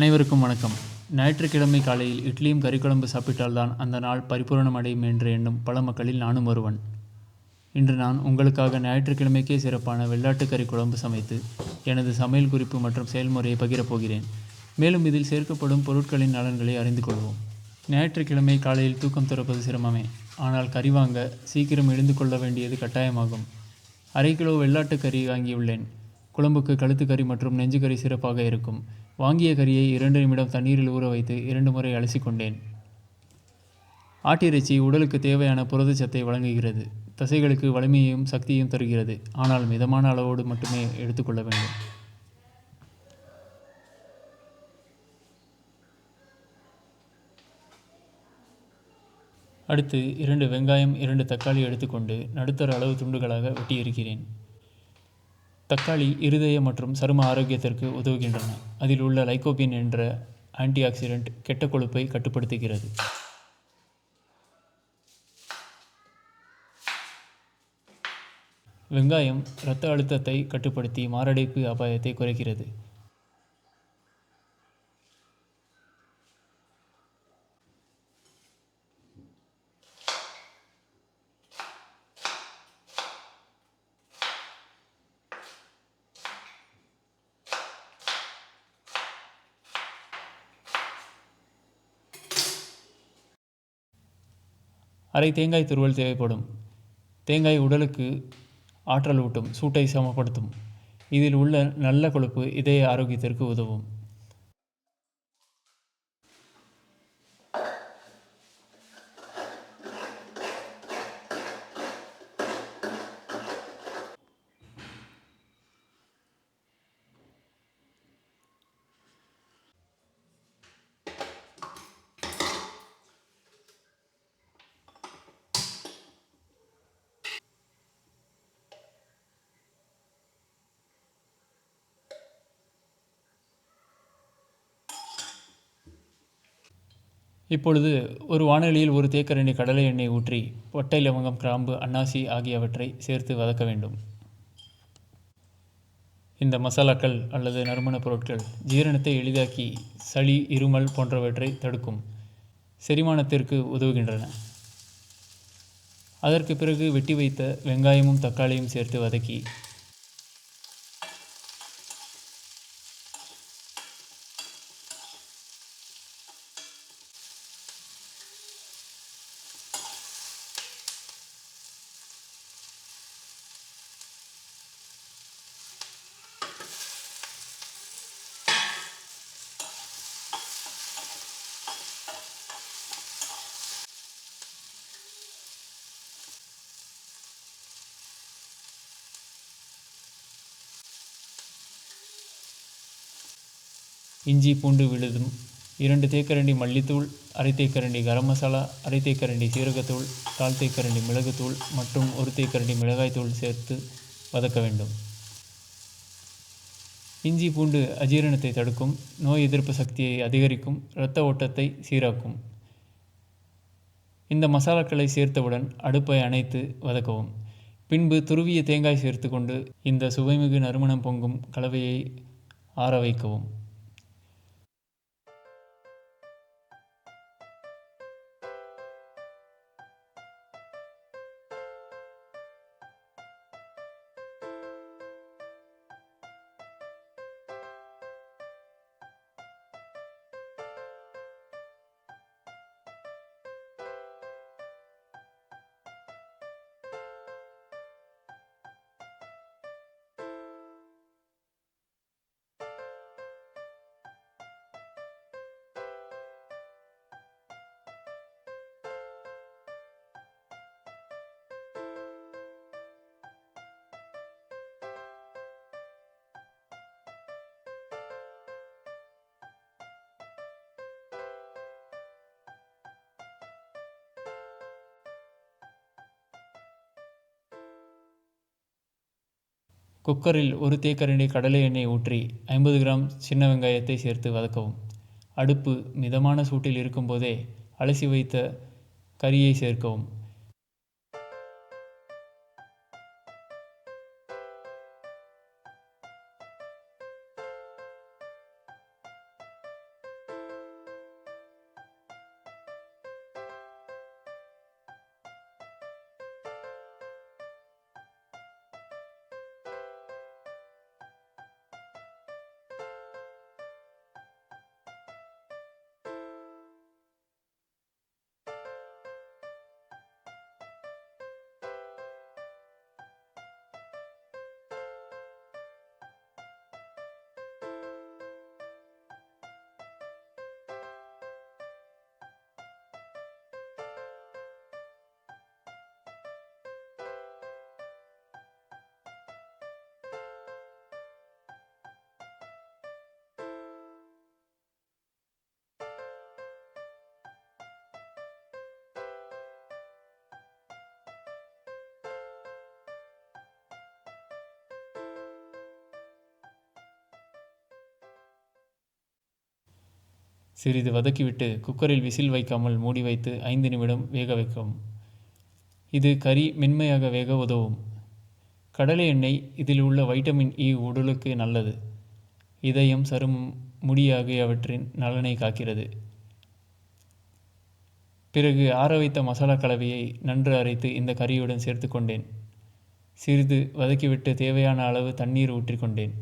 அனைவருக்கும் வணக்கம். ஞாயிற்றுக்கிழமை காலையில் இட்லியும் கறிக்குழம்பு சாப்பிட்டால்தான் அந்த நாள் பரிபூரணம் அடையும் என்று எண்ணும் பல மக்களில் நானும் ஒருவன். இன்று நான் உங்களுக்காக ஞாயிற்றுக்கிழமைக்கே சிறப்பான வெள்ளாட்டு கறி குழம்பு சமைத்து எனது சமையல் குறிப்பு மற்றும் செயல்முறையை பகிரப்போகிறேன். மேலும் இதில் சேர்க்கப்படும் பொருட்களின் நலன்களை அறிந்து கொள்வோம். ஞாயிற்றுக்கிழமை காலையில் தூக்கம் துறப்பது சிரமமே. ஆனால் கறி வாங்க சீக்கிரம் எழுந்து கொள்ள வேண்டியது கட்டாயமாகும். 1/2 கிலோ வெள்ளாட்டு கறி வாங்கியுள்ளேன். குழம்புக்கு கழுத்து கறி மற்றும் நெஞ்சு கறி சிறப்பாக இருக்கும். வாங்கிய கறியை 2 நிமிடம் தண்ணீரில் ஊற வைத்து 2 முறை அலசிக்கொண்டேன். ஆட்டிறைச்சி உடலுக்கு தேவையான புரதச்சத்தை வழங்குகிறது. தசைகளுக்கு வலிமையையும் சக்தியையும் தருகிறது. ஆனால் மிதமான அளவோடு மட்டுமே எடுத்துக்கொள்ள வேண்டும். அடுத்து 2 வெங்காயம் 2 தக்காளி எடுத்துக்கொண்டு நடுத்தர அளவு துண்டுகளாக வெட்டியிருக்கிறேன். தக்காளி இருதய மற்றும் சரும ஆரோக்கியத்திற்கு உதவுகின்றன. அதில் உள்ள லைகோபின் என்ற ஆன்டி ஆக்சிடென்ட் கெட்ட கொழுப்பை கட்டுப்படுத்துகிறது. வெங்காயம் இரத்த அழுத்தத்தை கட்டுப்படுத்தி மாரடைப்பு அபாயத்தை குறைக்கிறது. அரை தேங்காய் துருவல் தேவைப்படும். தேங்காய் உடலுக்கு ஆற்றல் ஊட்டும், சூட்டை சமப்படுத்தும். இதில் உள்ள நல்ல கொழுப்பு இதய ஆரோக்கியத்திற்கு உதவும். இப்பொழுது ஒரு வாணலியில் 1 தேக்கரண்டி கடலை எண்ணெய் ஊற்றி பட்டை, லவங்கம், கிராம்பு, அன்னாசி ஆகியவற்றை சேர்த்து வதக்க வேண்டும். இந்த மசாலாக்கள் அல்லது நறுமணப் பொருட்கள் ஜீரணத்தை எளிதாக்கி சளி, இருமல் போன்றவற்றை தடுக்கும். செரிமானத்திற்கு உதவுகின்றன. அதற்கு பிறகு வெட்டி வைத்த வெங்காயமும் தக்காளியும் சேர்த்து வதக்கி இஞ்சி பூண்டு விழுதும், 2 தேக்கரண்டி மல்லித்தூள், அரை தேக்கரண்டி கரம் மசாலா, அரை தேக்கரண்டி சீரகத்தூள், 1/4 தேக்கரண்டி மிளகுத்தூள் மற்றும் 1 தேக்கரண்டி மிளகாய்த்தூள் சேர்த்து வதக்க வேண்டும். இஞ்சி பூண்டு அஜீரணத்தை தடுக்கும், நோய் எதிர்ப்பு சக்தியை அதிகரிக்கும், இரத்த ஓட்டத்தை சீராக்கும். இந்த மசாலாக்களை சேர்த்தவுடன் அடுப்பை அணைத்து வதக்கவும். பின்பு துருவிய தேங்காய் சேர்த்து கொண்டு இந்த சுவைமிகு நறுமணம் பொங்கும் கலவையை ஆற வைக்கவும். குக்கரில் 1 தேக்கரண்டி கடலை எண்ணெய் ஊற்றி 50 கிராம் சின்ன வெங்காயத்தை சேர்த்து வதக்கவும். அடுப்பு மிதமான சூட்டில் இருக்கும்போதே அலசி வைத்த கறியை சேர்க்கவும். சிறிது வதக்கிவிட்டு குக்கரில் விசில் வைக்காமல் மூடி வைத்து 5 நிமிடம் வேக வைக்கவும். இது கறி மென்மையாக வேக உதவும். கடலை எண்ணெய் இதில் உள்ள வைட்டமின் இ உடலுக்கு நல்லது. இதயம், சருமம், முடி ஆகியவற்றின் நலனை காக்கிறது. பிறகு ஆற வைத்த மசாலா கலவையை நன்கு அரைத்து இந்த கறியுடன் சேர்த்து கொண்டேன். சிறிது வதக்கிவிட்டு தேவையான அளவு தண்ணீர் ஊற்றிக்கொண்டேன்.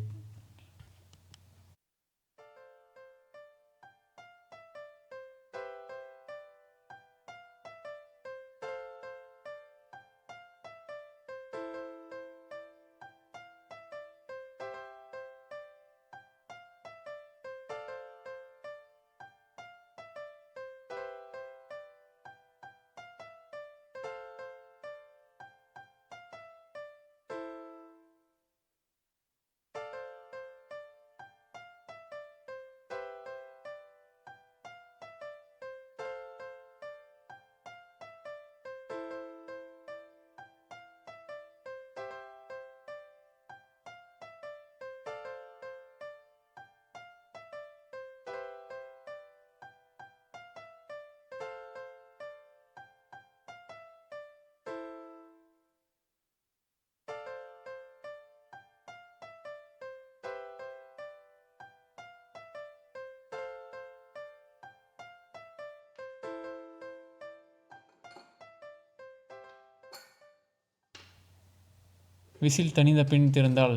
விசில் தணிந்த பின் திறந்தால்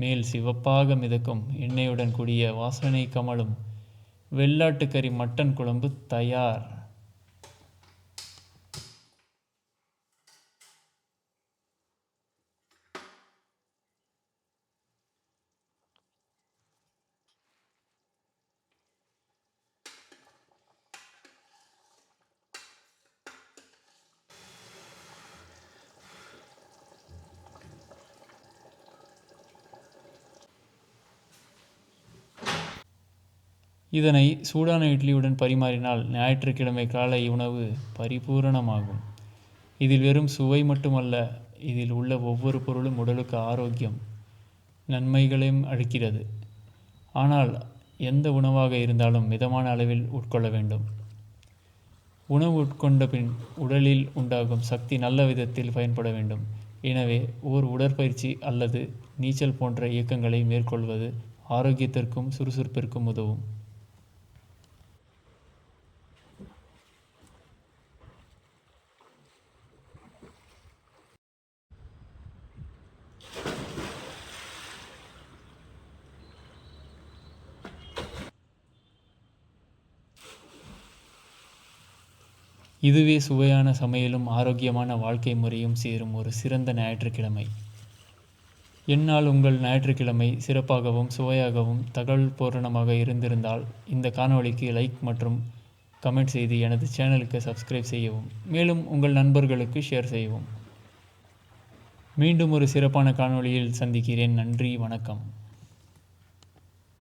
மேல் சிவப்பாக மிதக்கும் எண்ணெயுடன் கூடிய வாசனை கமழும் வெள்ளாட்டுக்கறி மட்டன் குழம்பு தயார். இதனை சூடான இட்லியுடன் பரிமாறினால் ஞாயிற்றுக்கிழமை காலை உணவு பரிபூரணமாகும். இதில் வெறும் சுவை மட்டுமல்ல, இதில் உள்ள ஒவ்வொரு பொருளும் உடலுக்கு ஆரோக்கியம், நன்மைகளையும் அளிக்கிறது. ஆனால் எந்த உணவாக இருந்தாலும் மிதமான அளவில் உட்கொள்ள வேண்டும். உணவு உட்கொண்ட பின் உடலில் உண்டாகும் சக்தி நல்ல விதத்தில் பயன்பட வேண்டும். எனவே உடற்பயிற்சி அல்லது நீச்சல் போன்ற இயக்கங்களை மேற்கொள்வது ஆரோக்கியத்திற்கும் சுறுசுறுப்பிற்கும் உதவும். இதுவே சுவையான சமையலும் ஆரோக்கியமான வாழ்க்கை முறையும் சேரும் ஒரு சிறந்த ஞாயிற்றுக்கிழமை. என்னால் உங்கள் ஞாயிற்றுக்கிழமை சிறப்பாகவும் சுவையாகவும் தகவல் பூரணமாக இருந்திருந்தால் இந்த காணொளிக்கு லைக் மற்றும் கமெண்ட் செய்து எனது சேனலுக்கு சப்ஸ்கிரைப் செய்யவும். மேலும் உங்கள் நண்பர்களுக்கு ஷேர் செய்யவும். மீண்டும் ஒரு சிறப்பான காணொளியில் சந்திக்கிறேன். நன்றி, வணக்கம்.